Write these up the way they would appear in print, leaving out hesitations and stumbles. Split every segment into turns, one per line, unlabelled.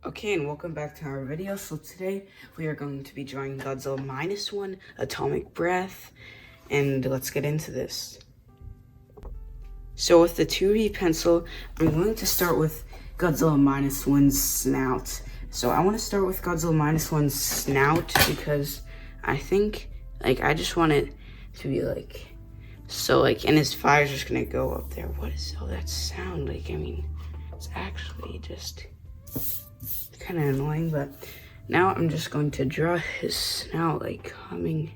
Okay, and welcome back to our video. So today we are going to be drawing Godzilla -1 Atomic Breath, and let's get into this. So with the 2B pencil, I'm going to start with Godzilla -1's snout. So I want to start with Godzilla -1's snout because I think, I just want it to be and his fire's just gonna go up there. What is all that sound like? I mean, it's actually just kind of annoying, but now I'm just going to draw his snout coming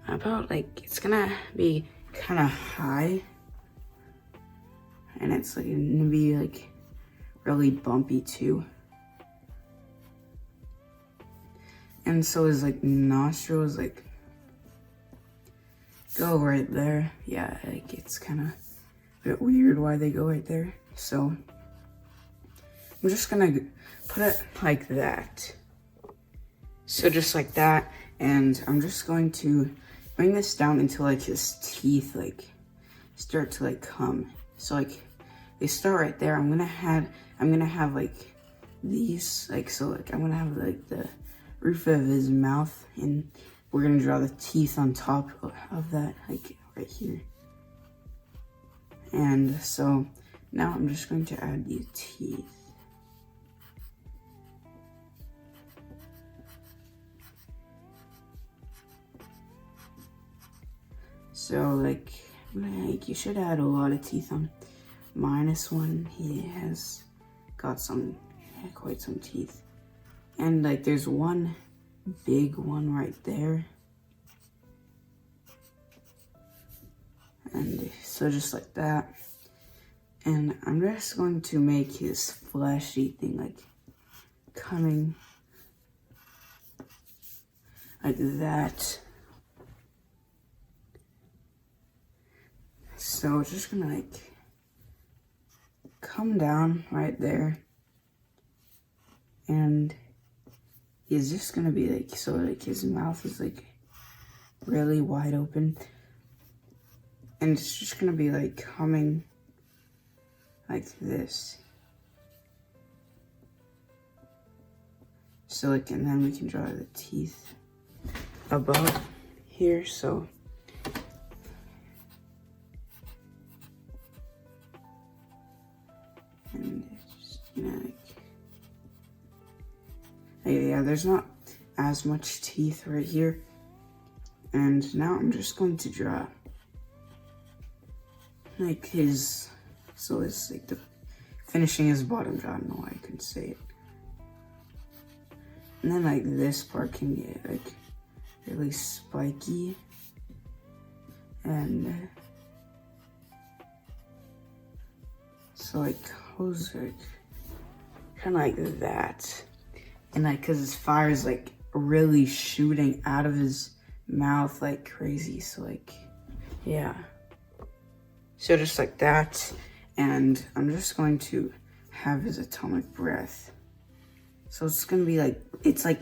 about it's gonna be kind of high, and it's gonna be really bumpy too. And so his nostrils go right there. Yeah, it's kind of a bit weird why they go right there. So I'm just gonna put it like that. So just like that, and I'm just going to bring this down until his teeth start to come. So they start right there. I'm gonna have these I'm gonna have the roof of his mouth, and we're gonna draw the teeth on top of that right here. And so now I'm just going to add the teeth. So you should add a lot of teeth on -1. He has got quite some teeth. And there's one big one right there. And so just like that. And I'm just going to make his fleshy thing coming like that. So it's just gonna come down right there, and he's just gonna be his mouth is really wide open, and it's just gonna be coming like this. So and then we can draw the teeth above here. So and it's yeah, there's not as much teeth right here. And now I'm just going to draw his, so it's the finishing his bottom jaw. I don't know why I couldn't say it. And then this part can get really spiky, and so goes kind of like that. And because his fire is really shooting out of his mouth like crazy. So yeah. So just like that. And I'm just going to have his atomic breath. So it's gonna be it's a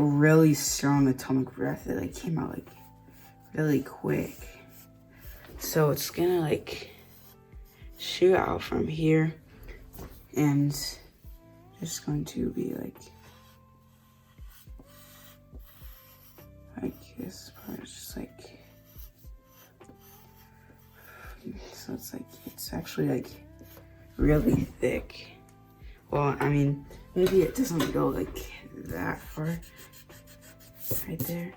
really strong atomic breath that came out really quick. So it's gonna shoot out from here, and just going to be this part is just so it's actually really thick. Well, I mean, maybe it doesn't go that far right there.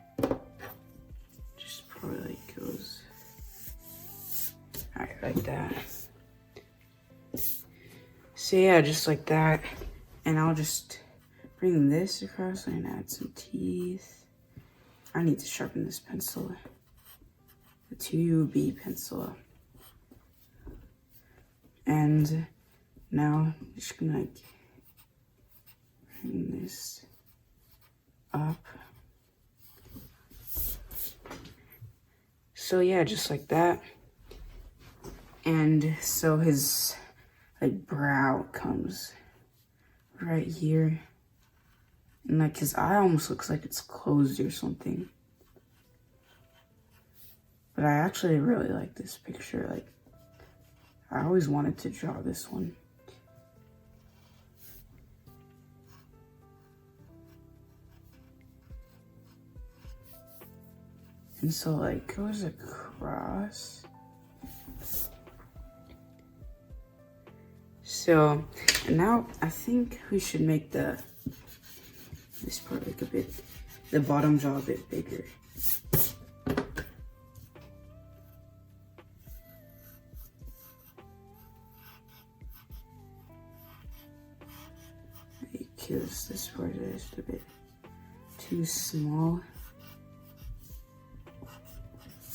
Just probably goes alright, like that. So yeah, just like that. And I'll just bring this across and add some teeth. I need to sharpen this pencil, the 2B pencil. And now I'm just gonna bring this up. So yeah, just like that. And so his brow comes right here, and his eye almost looks like it's closed or something. But I actually really like this picture. I always wanted to draw this one. And so like goes across. So, and now I think we should make this part like the bottom jaw a bit bigger. Because this part is a bit too small.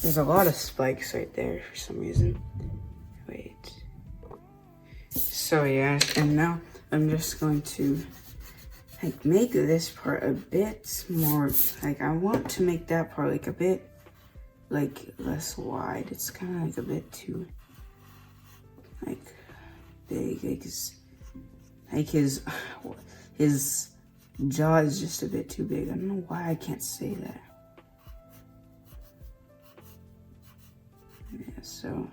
There's a lot of spikes right there for some reason. Wait. So yeah, and now I'm just going to like make this part a bit more, like I want to make that part like a bit like less wide. It's kind of like a bit too like big, like his jaw is just a bit too big. I don't know why I can't say that. Yeah, so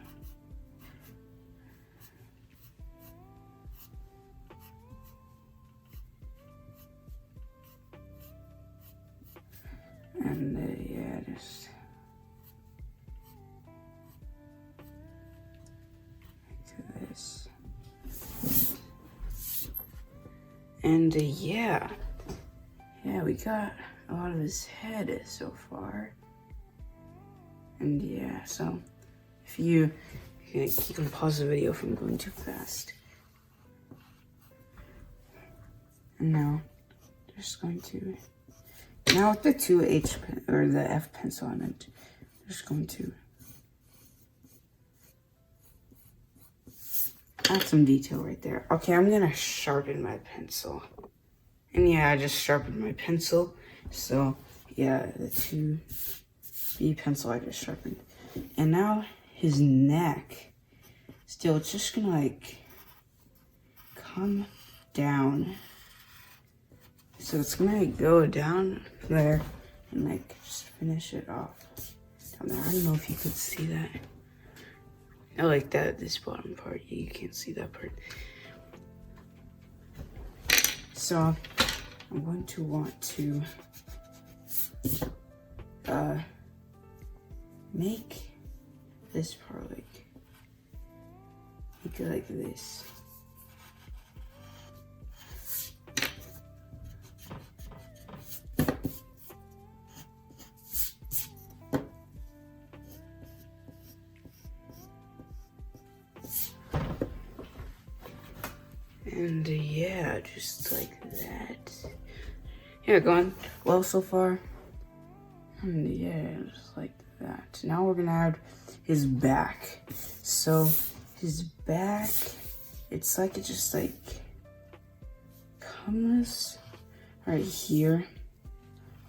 and yeah, just to this. And yeah, we got a lot of his head so far. And yeah, so if you can pause the video if I'm going too fast. And now, just going to, now with the 2H pen, or the F pencil on it, just going to add some detail right there. Okay, I'm gonna sharpen my pencil. And yeah, I just sharpened my pencil. So yeah, the 2B pencil I just sharpened. And now his neck, still it's just gonna like come down. So it's gonna go down there and like just finish it off down there. I don't know if you could see that. I like that, this bottom part, you can't see that part. So I'm going to want to make this part make it like this. And yeah, just like that. Yeah, going well so far. And yeah, just like that. Now we're gonna add his back. So his back, it's like it just like comes right here,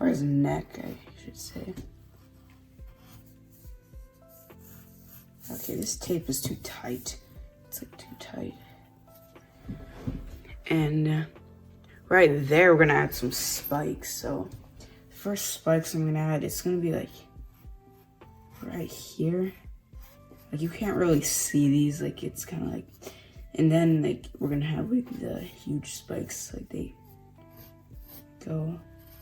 or his neck, I should say. Okay, this tape is too tight. It's like too tight. And right there, we're gonna add some spikes. So the first spikes I'm gonna add, it's gonna be like right here. Like you can't really see these, like it's kind of like, and then like we're gonna have like the huge spikes, like they go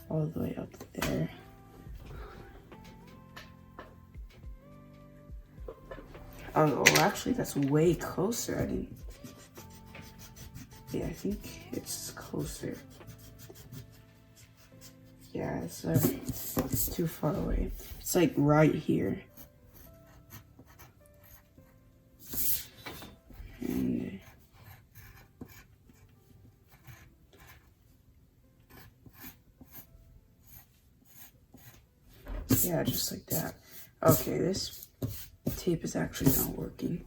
all the way up there. Oh, actually that's way closer. I didn't. Yeah, I think it's closer. Yeah, it's too far away. It's like right here. And yeah, just like that. Okay, this tape is actually not working.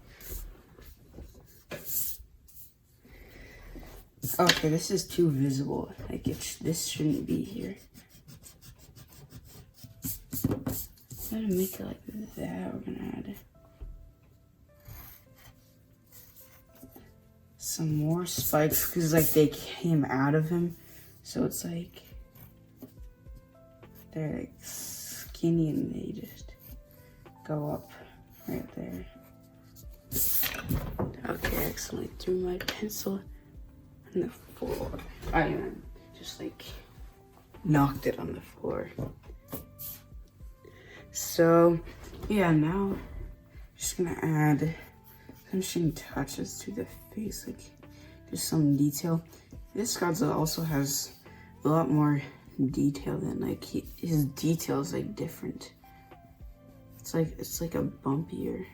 Okay, this is too visible. Like this shouldn't be here. I'm gonna make it like that. We're gonna add some more spikes because like they came out of him, so it's like they're like skinny and they just go up right there. Okay, I accidentally threw my pencil on the floor. I just like knocked it on the floor. So yeah, now just gonna add finishing touches to the face, like just some detail. This Godzilla also has a lot more detail than like his detail is like different. It's like a bumpier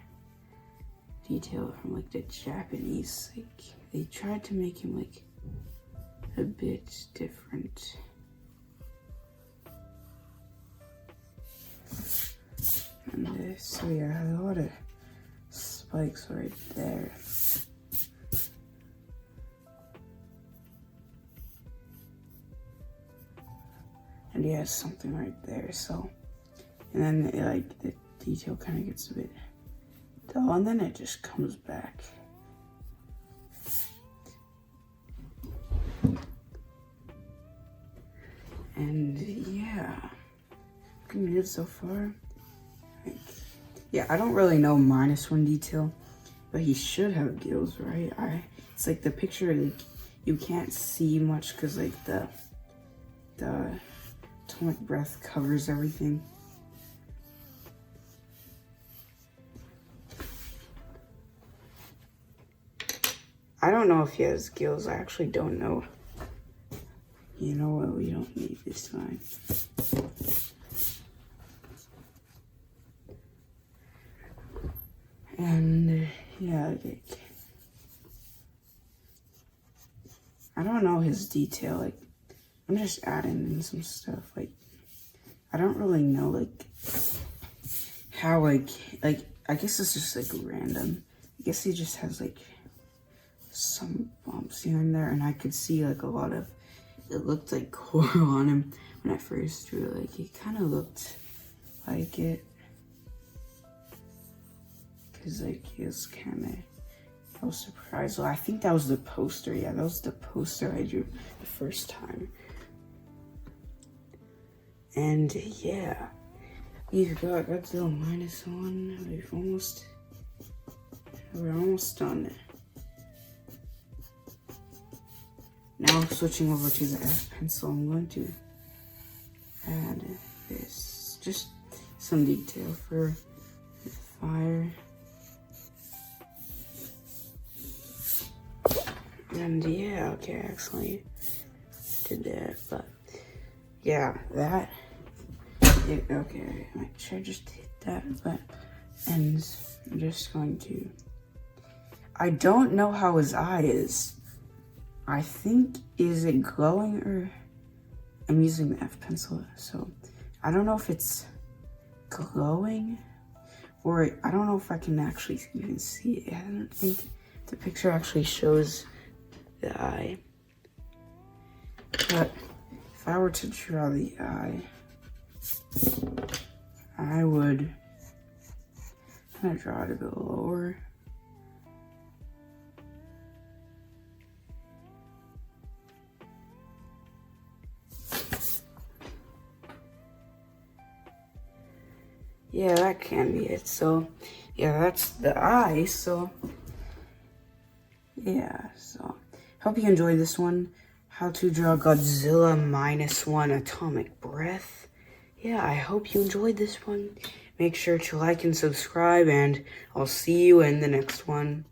detail from like the Japanese. Like they tried to make him like a bit different. And so yeah, a lot of spikes right there. And yeah, something right there. So, and then like the detail kind of gets a bit dull, and then it just comes back. And yeah, looking good so far. Like, yeah, I don't really know -1 detail, but he should have gills, right? It's like the picture, like you can't see much because like the atomic breath covers everything. I don't know if he has gills. I actually don't know. You know what? We don't need this time. And yeah, like, I don't know his detail. Like, I'm just adding in some stuff. Like, I don't really know like how like I guess it's just like random. I guess he just has like some bumps here and there, and I could see like a lot of, it looked like coral on him when I first drew it. Like it kind of looked like it, cause like he was kind of, I was surprised. Well, I think that was the poster. Yeah, that was the poster I drew the first time. And yeah, we've got Godzilla -1. We're almost done. Now switching over to the F pencil, I'm going to add this, just some detail for the fire. And yeah, okay, I actually did that, but yeah, that, yeah, okay, I just hit that, but, and I'm just going to, I don't know how his eye is. I think, is it glowing, or I'm using the F pencil, so I don't know if it's glowing, or I don't know if I can actually even see it. I don't think the picture actually shows the eye. But if I were to draw the eye, I would kind of draw it a bit lower. Yeah, that can be it. So, yeah, that's the eye. So, yeah. So, hope you enjoyed this one. How to draw Godzilla -1 atomic breath. Yeah, I hope you enjoyed this one. Make sure to like and subscribe, and I'll see you in the next one.